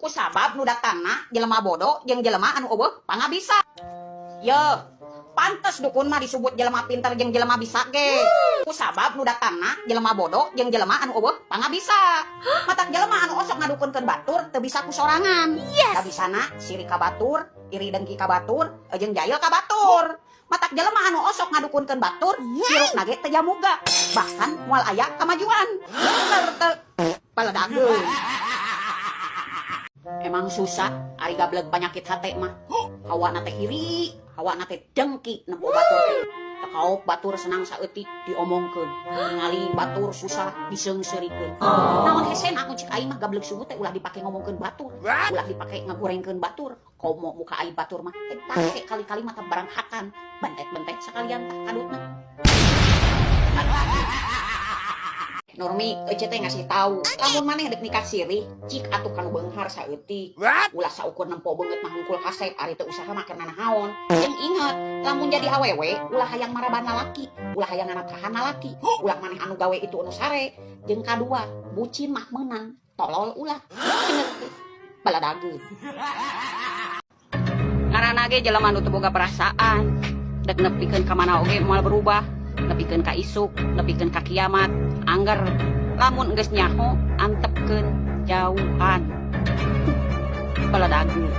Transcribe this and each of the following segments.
Kusabab nu datangna jelema bodoh jeung jelema anu eueuh pangabisa. Ye, pantes dukun mah disebut jelema pinter jeung jelema bisa ge. Kusabab nu datangna jelema bodoh jeung jelema anu eueuh pangabisa. Matak jelema anu osok ngadukunkeun batur teu bisa kusorangan. Kabisana siri ka batur, iri dengki ka batur, jeung jahil ka batur. Matak jelema anu osok ngadukunkeun batur, siruk nage teu jamuga. Bahkan moal aya kamajuan. Paledageun. Emang susah ari gablek penyakit hate mah. Hawana teh iri, hawana teh dengki nempo batur teh. Tekaok batur senang saeutik diomongkeun. Ningali batur susah diseungseurikeun. Naon hesena mun cik aing mah gablek subuh teh ulah dipake ngomongkeun batur. Ulah dipake ngagorengkeun batur. Komo muka aing batur mah teh pake kali-kali mata barang hakan. Bentet-bentet sakalian tah kadutna. Normi, ece teh ngasih tahu, lamun maneh dek nikah sirih, cik atuh kanu beunghar saeutik. Ulah saukur nempo beungeut mah hungkul kasep, ari teu usaha make nanahaon. Jeung inget, lamun jadi awewe, ulah hayang maraban lalaki, ulah hayang nganapkahan lalaki, ulah maneh anu gawe itu anu sare. Jeung kadua, bucin mah meunang, tolol ulah. Bener teh, baladageun. Ngaranna ge jelema anu teu boga perasaan, dek nepikeun ka mana oge moal berubah. Nepikeun ka isuk, nepikeun ka kiamat, angger lamun geus nyaho antepkeun jauhan. Paledageun.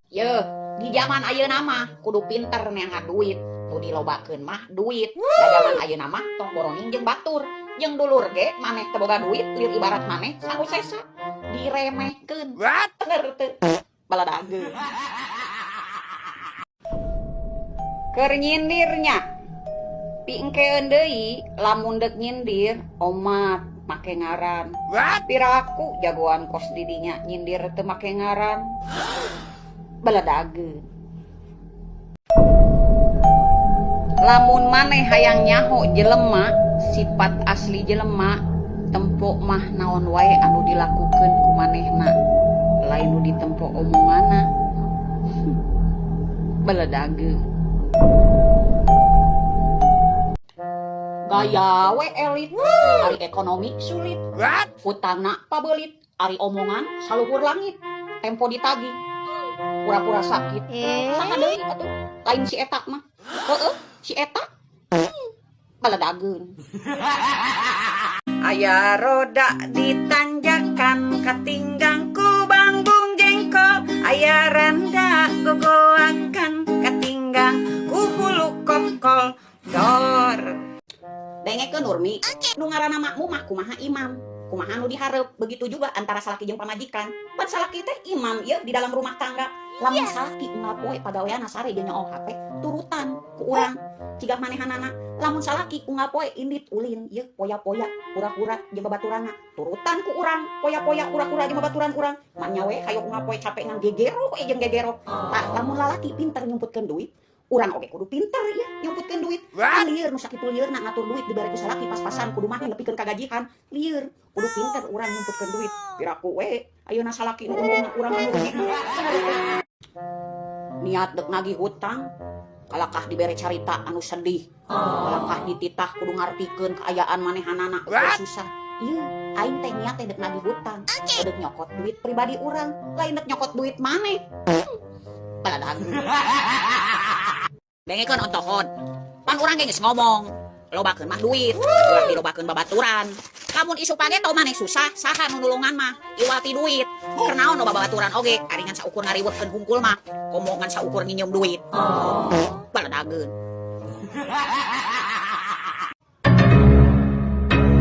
Ye, di zaman ayeuna mah kudu pinter neangan duit, nu dilobakeun mah duit. Da zaman ayeuna mah tong boroning jeung batur. Jeung dulur ge maneh teu boga duit, lir ibarat maneh sangu sesa diremehkeun. Bener teu? Paledageun. Keur nyindirnya pi engkeun deui lamun deuk nyindir omat make ngaran. Piraku jagoan kos didinya nyindir teu make ngaran. Baledageun. Lamun maneh hayang nyaho jelema sifat asli jelema tempo mah naon wae anu dilakukeun ku manehna lain nu ditempo omonganna. Baledageun. Gaya we elit, ari ekonomi sulit. Utangna pabelit, ari omongan saluhur langit. Tempo ditagih, pura-pura sakit. Saha deui atuh? Lain si eta mah. Heueuh, si eta. Baledageun. Aya roda ditanjakan, katinggang ku bangbung jengkol. Aya randa gogoakan, katinggang ku hulu kokol. Dor. Dengekeun Nurmi, nu ngaranna makmu mah kumaha imam, kumaha nu dihareup. Begitu juga antara salaki jeung pamajikan. Pan salaki teh imam ieu di dalam rumah tangga. Lamun salaki unggal poe pagaweana sare jeung nyaho HP, turutan ku urang. Cigah manehanana, lamun salaki unggal poe indit ulin ieu poya-poya, pura-pura jeung babaturanna. Turutan ku urang, poya-poya, pura-pura jeung babaturan urang. Manya we hayo unggal poe capek ngan gegero jeung gegero. Tah lamun lalaki pinter nyumputkeun duit, urang oge kudu pinter ya nyumputkeun duit. Lieur nu sakitu lieur ngatur duit dibere ku salaki pas-pasan kudu maneh nepikeun kagajihan. Lieur kudu pinter urang nyumputkeun duit. Piraku we ayeuna salaki nu umpulna urang anu rugi. Niat dek nagih hutang, kalakah dibere carita anu sedih. Kalakah dititah kudu ngartikeun kaayaan manehanana geus susah. Ieu aing teh niat teh dek nagih hutang, dek nyokot duit pribadi urang, lain dek nyokot duit maneh. Paledageun. Dengekeun ontohon, pan urang ge geus ngomong, lobakeun mah duit, ulah dilobakeun babaturan. Lamun isu page tau maneh susah, saha nu nulungan mah iwal ti duit. Keur naon nu babaturan oge, ari ngan saukur ngariweukeun hungkul mah, komo ngan saukur nginjem duit. Paledageun.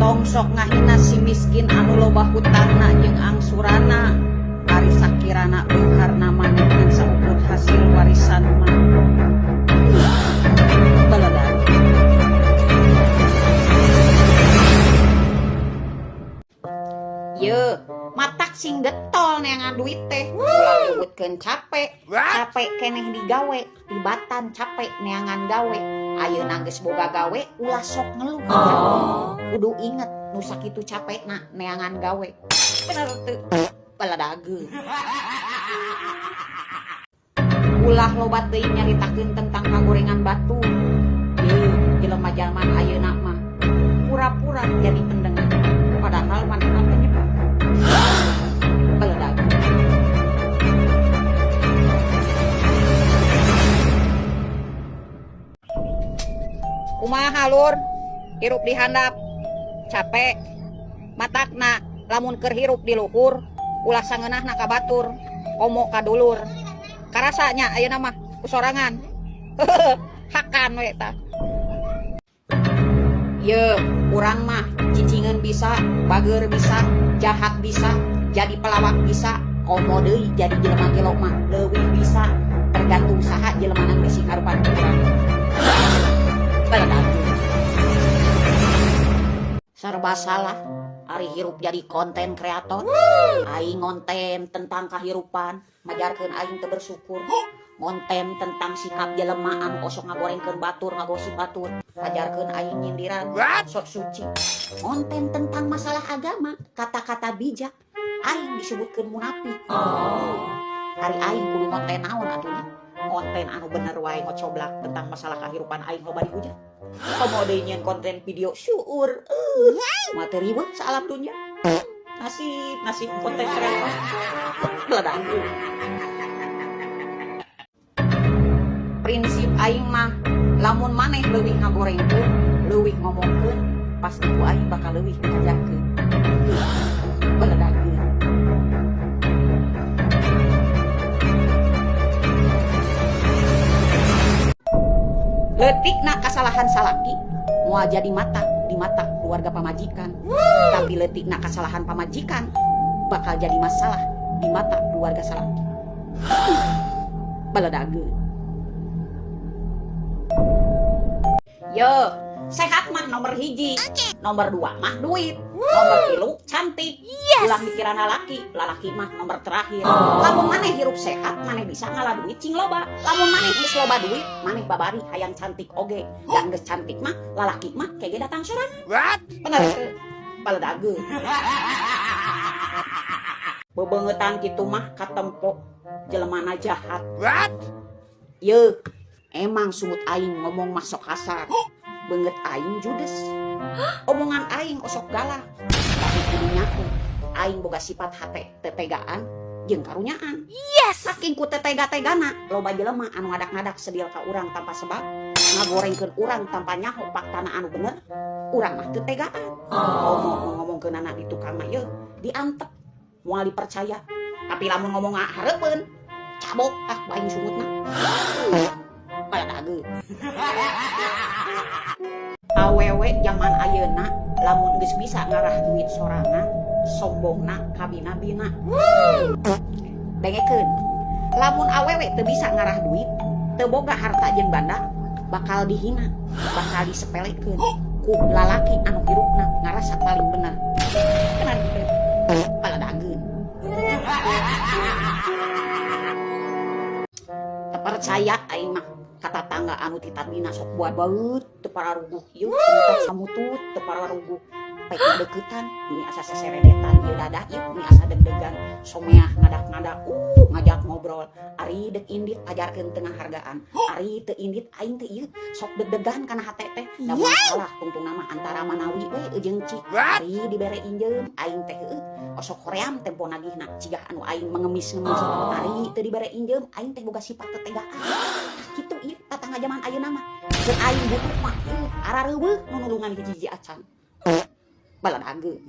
Tong sok ngahina si miskin anu loba hutangna jeung angsurana, ari sakirana beungharna maneh ngan saukur hasil warisan mah. Ye, matak sing getol neangan duit teh. Ulah nyebutkeun capek. Capek keneh digawe, tibatan capek neangan gawe. Ayeuna geus boga gawe, ulah sok ngeluh. Kudu inget nu sakitu capekna neangan gawe. Bener teu? Paledageun. Ulah lobat deui nyaritakeun tentang kagorengan batu. Ye, jelema zaman ayeuna mah pura-pura jadi pendengar. Padahal manehna teh nyebar. alur hirup di handap capek matakna lamun keur hirup di luhur ulah sangeunahna ka batur komo ka dulur karasanya ayeuna mah kusorangan hakan we tah ye urang mah cicingeun bisa bager bisa jahat bisa jadi pelawak bisa komo deui jadi jelema gelo mah leuwih bisa tergantung saha jelema nu bisi karupan urang serba salah ari hirup jadi konten kreator aing ngonten tentang kahirupan majarkeun aing teu bersyukur ngonten tentang sikap jelema anu osok ngagorengkeun batur ngagosip batur ajarkeun aing nyindiran sok suci ngonten tentang masalah agama kata-kata bijak aing disebutkeun munafik hari aing kudu ngonten naon atunya konten anu bener wae ngocoblak tentang masalah kahirupan aing loba dihujat komode nyen konten video syukur materi wah salam dunya nasib konten kreator ledak prinsip aing mah lamun maneh leuwih ngagorengkeun leuwih ngomongkeun pasti ku aing bakal leuwih ngajakeun beledak letikna kasalahan salaki moal jadi mata di mata keluarga pamajikan tapi letikna kasalahan pamajikan bakal jadi masalah di mata keluarga salaki baledageun yo sehat mah nomor hiji nomor 2 mah duit nomor 3 cantik ulang dikirana lalaki mah nomor terakhir lamun maneh hirup sehat maneh bisa ngalah duit cing loba lamun maneh geus loba duit maneh babari hayang cantik oge yang geus cantik mah lalaki mah kege datang sorangan bener baledageun bebeungetan kitu mah katempo jelemana jahat ye emang sumut aing ngomong masuk kasar beungeut aing judes omongan aing osok galak tapi kudunya aing boga sifat hate tetegaan jeung karunyaan saking ku tetega-tegana loba jelema anu ngadak-ngadak sedil ka urang tanpa sebab ngagorengkeun urang tanpa nyaho faktana anu bener urang mah teu tegaan ngomongkeun anak di tukang mah ye diantep moal dipercaya tapi lamun ngomong hareupeun cabok aing sumutna baledageun awewe zaman ayeuna lamun geus bisa ngarah duit sorangan sombongna kabina-bina dengekeun lamun awewe teu bisa ngarah duit teu boga harta jeung banda bakal dihina bakal disepelekeun ku lalaki anu hirupna ngarasa paling bener bener baledageun percaya aing mah kata tangga anu titabina sok buat baut teu pararuguh ieu samutut teu pararuguh pek deuketan ini asa seseredetan ieu dadah ieu ini asa deg-degan someah ngadak-ngadak ngajak ngobrol ari deuk indit ajarkeun teu hargaan ari teu indit aing teu ieu sok deg-degan kana hate teh da masalah tungtung nama antara manawi we jeung cik ari dibere injeum aing teh osok hoream tempo nagihna cigah anu aing mengemis-ngemis ari teu dibere injeum aing teh boga sifat tetegaan kitu ieu tatangga zaman ayeuna mah jeung aing butuh mah arareuweuh nu nulungan hiji-hiji acan baledageun